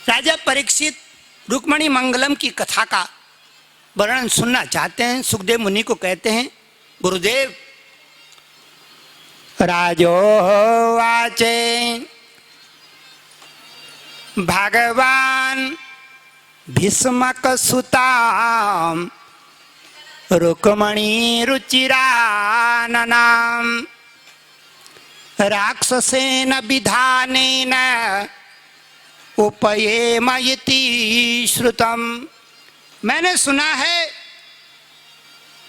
राजा परीक्षित रुक्मणी मंगलम की कथा का वर्णन सुनना चाहते हैं। सुखदेव मुनि को कहते हैं, गुरुदेव, राजो वाचे भगवान भीष्मक सुताम रुक्मणी रुचिराननाम राक्षसेन विधानेन उपयेमयति श्रुतम। मैंने सुना है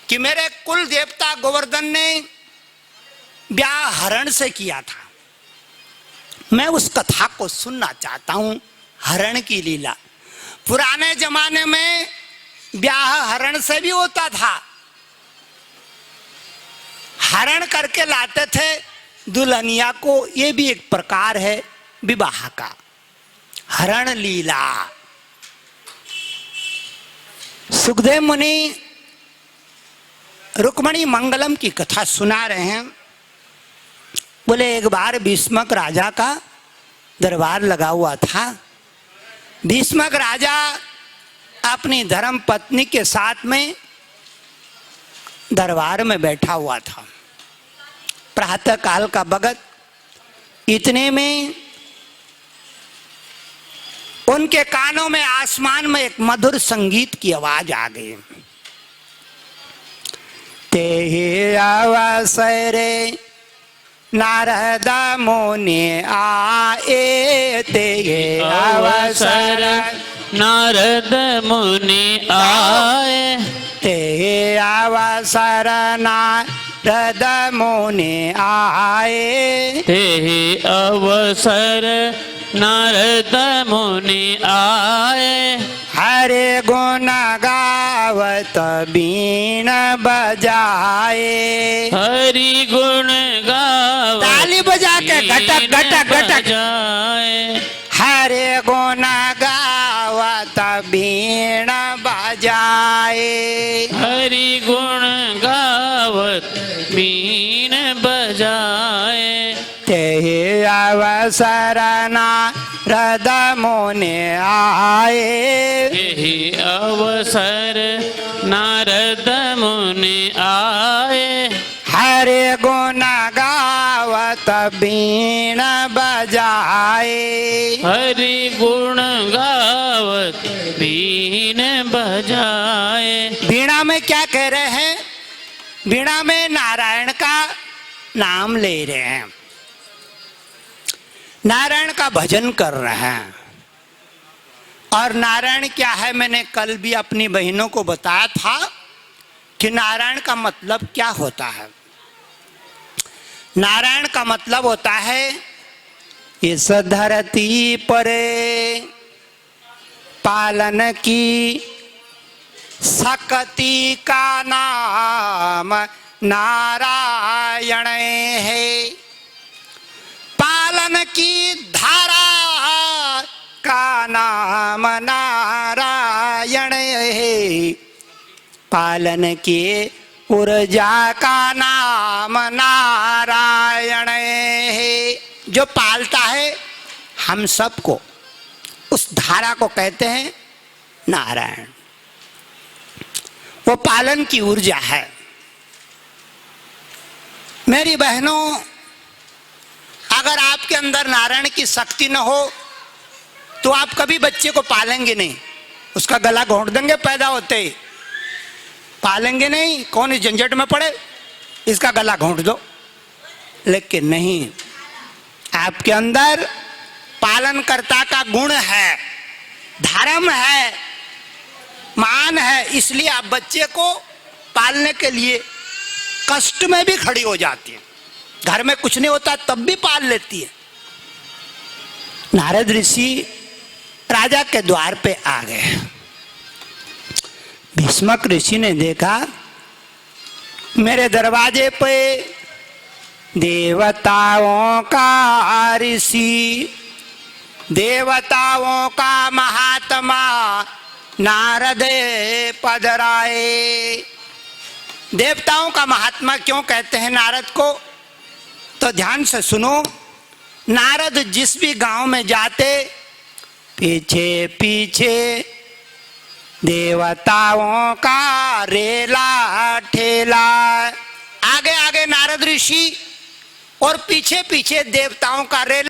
कि मेरे कुल देवता गोवर्धन ने ब्याह हरण से किया था। मैं उस कथा को सुनना चाहता हूं, हरण की लीला। पुराने जमाने में ब्याह हरण से भी होता था। हरण करके लाते थे दुल्हनिया को। यह भी एक प्रकार है विवाह का, हरण लीला। सुखदेव मुनि रुक्मणी मंगलम की कथा सुना रहे हैं। बोले, एक बार भीष्मक राजा का दरबार लगा हुआ था। भीष्मक राजा अपनी धर्म पत्नी के साथ में दरबार में बैठा हुआ था। प्रातः काल का वक्त, इतने में उनके कानों में आसमान में एक मधुर संगीत की आवाज आ गई। ते अवसरे नारद मुनि आए, ते अवसर नारद मुनि आए, ते अवसर नारद मुनि आए, ते अवसर नारद मुनि आए। हरे गुण गावत बीन बजाए, हरि गुण गावत ताली बजा के घटक घटक घटक जाए। हरे गुण गावत बीन बजाए, हरि गुण गावत बीन बजाए। ते अवसर नारद मुनि आए, यही अवसर नारद मुनि आए। हरे गुण गावत बीन बजाए, हरि गुण गावत बीन बजाए। वीणा में क्या कह रहे हैं? वीणा में नारायण का नाम ले रहे हैं, नारायण का भजन कर रहे हैं। और नारायण क्या है, मैंने कल भी अपनी बहनों को बताया था कि नारायण का मतलब क्या होता है। नारायण का मतलब होता है इस धरती पर पालन की शक्ति का नाम नारायण है। पालन की धारा का नाम नारायण है। पालन की ऊर्जा का नाम नारायण है। जो पालता है हम सबको, उस धारा को कहते हैं नारायण। वो पालन की ऊर्जा है। मेरी बहनों, अगर आपके अंदर नारायण की शक्ति न हो तो आप कभी बच्चे को पालेंगे नहीं। उसका गला घोंट देंगे, पैदा होते ही पालेंगे नहीं। कौन इस झंझट में पड़े, इसका गला घोंट दो। लेकिन नहीं, आपके अंदर पालनकर्ता का गुण है, धर्म है, मान है। इसलिए आप बच्चे को पालने के लिए कष्ट में भी खड़ी हो जाती है। घर में कुछ नहीं होता तब भी पाल लेती है। नारद ऋषि राजा के द्वार पे आ गए। भीष्मक ऋषि ने देखा मेरे दरवाजे पे देवताओं का ऋषि, देवताओं का महात्मा नारद पधराए। देवताओं का महात्मा क्यों कहते हैं नारद को? तो ध्यान से सुनो। नारद जिस भी गांव में जाते पीछे पीछे देवताओं का रेला ठेला। आगे आगे नारद ऋषि और पीछे पीछे देवताओं का रेला।